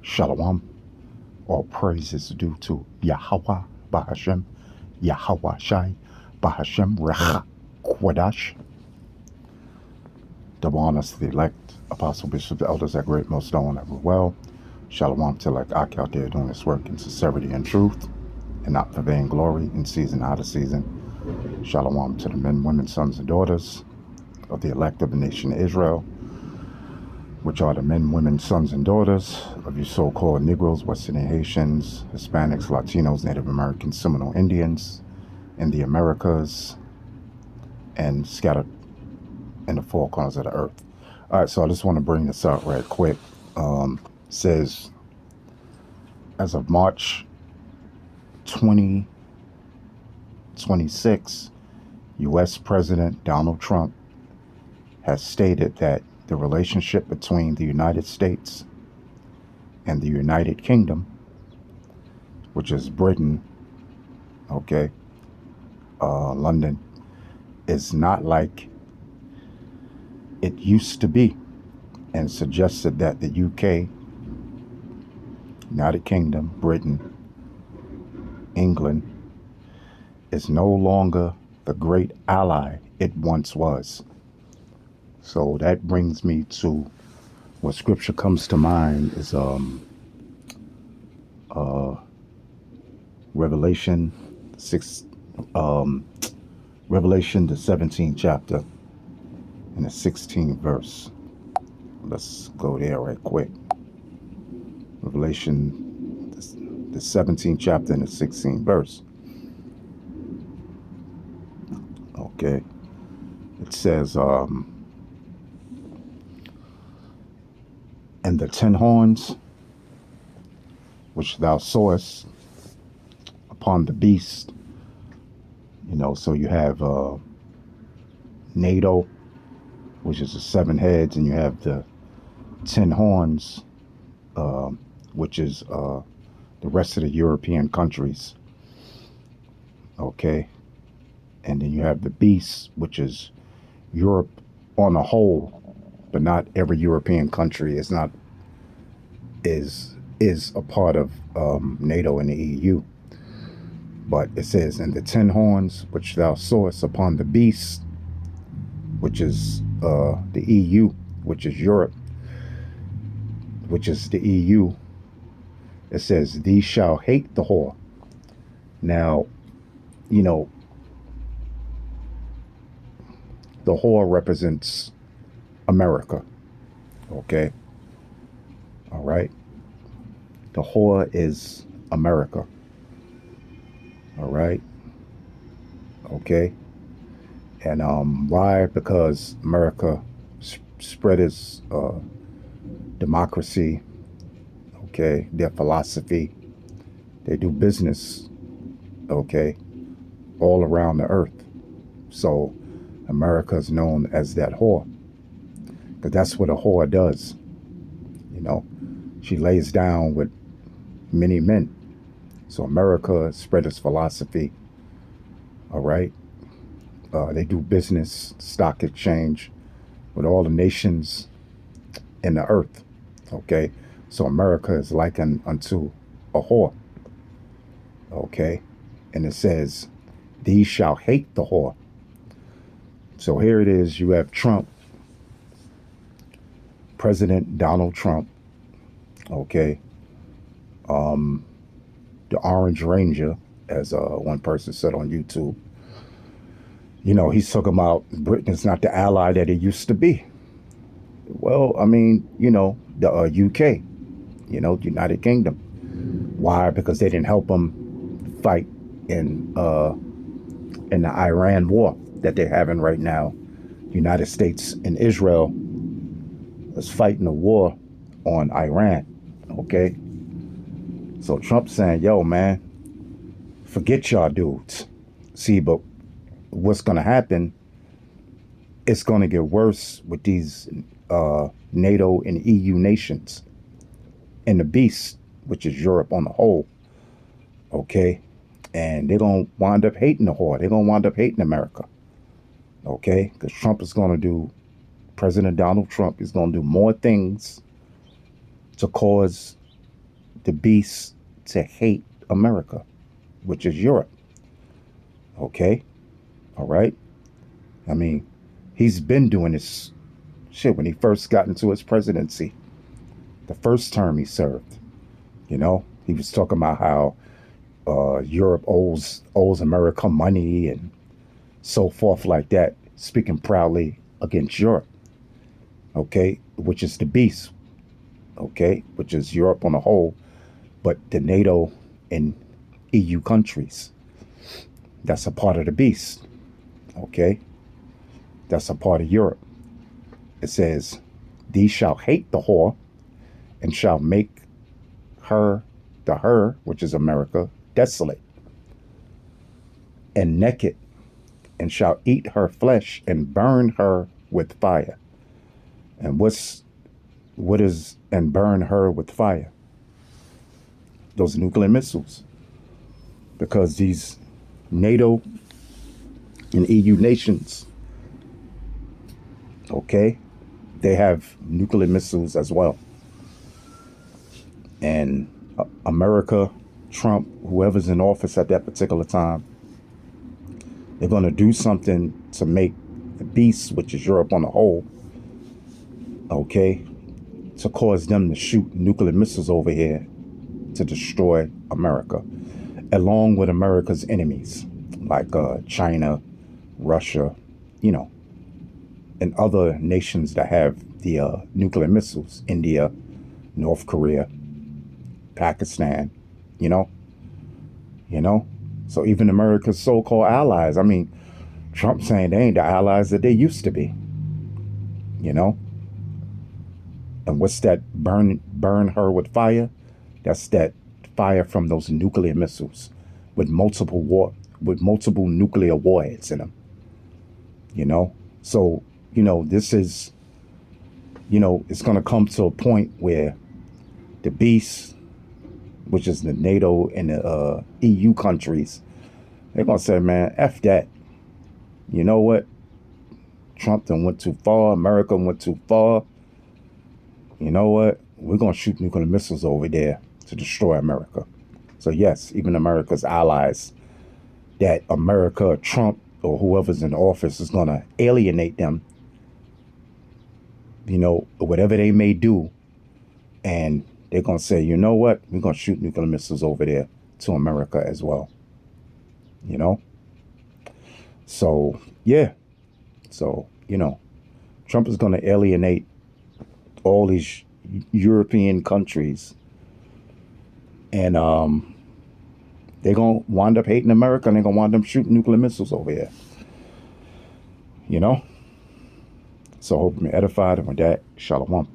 Shalom. All praise is due to Yahweh Bahashem, Yahweh Shai, Bahashem Recha Kwadash. Double honors to the elect, apostle, bishops, elders, that great most known ever well. Shalom to like Ak out there doing this work in sincerity and truth, and not for vain glory, in season, out of season. Shalom to the men, women, sons, and daughters of the elect of the nation of Israel, which are the men, women, sons, and daughters of you so-called Negroes, West Indian Haitians, Hispanics, Latinos, Native Americans, Seminole Indians, in the Americas, and scattered in the four corners of the earth. All right, so I just want to bring this out right quick. Says, as of March 2026, U.S. President Donald Trump has stated that the relationship between the United States and the United Kingdom, which is Britain, okay, London, is not like it used to be, and suggested that the UK, United Kingdom, Britain, England, is no longer the great ally it once was. So that brings me to what scripture comes to mind is Revelation 6, Revelation the 17th chapter and the 16th verse. Let's go there right quick. Revelation the 17th chapter and the 16th verse. Okay. It says, and the 10 horns which thou sawest upon the beast, so you have NATO, which is the 7 heads, and you have the 10 horns, which is the rest of the European countries. Okay. And then you have the beast, which is Europe on a whole, but not every European country is a part of NATO and the EU. But it says, and the 10 horns which thou sawest upon the beast, which is the EU, which is Europe, which is the EU, it says, these shall hate the whore. Now, the whore represents America. Okay. All right. The whore is America. All right. Okay. And why? Because America spread its democracy. Okay. Their philosophy. They do business. Okay. All around the earth. So America is known as that whore. Because that's what a whore does. She lays down with many men. So America spread its philosophy. All right. They do business, stock exchange with all the nations in the earth. Okay. So America is likened unto a whore. Okay. And it says, these shall hate the whore. So here it is. You have Trump, President Donald Trump. Okay. The Orange Ranger, as one person said on YouTube. He's talking about Britain is not the ally that it used to be. Well, I mean, the UK, the United Kingdom. Why? Because they didn't help them fight in the Iran war that they're having right now. United States and Israel is fighting a war on Iran. Okay. So Trump's saying, yo, man, forget y'all dudes. See, but what's going to happen, it's going to get worse with these NATO and EU nations and the beast, which is Europe on the whole. Okay. And they're going to wind up hating the whore. They're going to wind up hating America. Okay. Because Trump is going to do, President Donald Trump is going to do more things to cause the beast to hate America, which is Europe. Okay? All right? I mean, he's been doing this shit when he first got into his presidency. The first term he served, he was talking about how Europe owes America money and so forth like that, speaking proudly against Europe, okay, which is the beast, okay, which is Europe on a whole, but the NATO and EU countries, that's a part of the beast, okay, that's a part of Europe. It says, these shall hate the whore and shall make her, which is America, desolate and naked, and shall eat her flesh and burn her with fire. And what is and burn her with fire? Those nuclear missiles. Because these NATO and EU nations, okay, they have nuclear missiles as well. And America, Trump, whoever's in office at that particular time, they're going to do something to make the beast, which is Europe on the whole, okay, to cause them to shoot nuclear missiles over here to destroy America, along with America's enemies, like China, Russia, and other nations that have the nuclear missiles, India, North Korea, Pakistan, you know. So even America's so-called allies, I mean, Trump saying they ain't the allies that they used to be, And what's that burn her with fire? That's that fire from those nuclear missiles with multiple nuclear warheads in them. So, this is, it's going to come to a point where the beast, which is the NATO and the EU countries, they're going to say, man, F that. You know what? Trump done went too far. America went too far. You know what? We're going to shoot nuclear missiles over there to destroy America. So yes, even America's allies, that America, Trump, or whoever's in office is going to alienate them, whatever they may do. And they're going to say, you know what? We're going to shoot nuclear missiles over there to America as well. So, yeah. So, Trump is going to alienate all these European countries. And they're going to wind up hating America, and they're going to wind up shooting nuclear missiles over here. So I hope you're edified. And with that, shalom.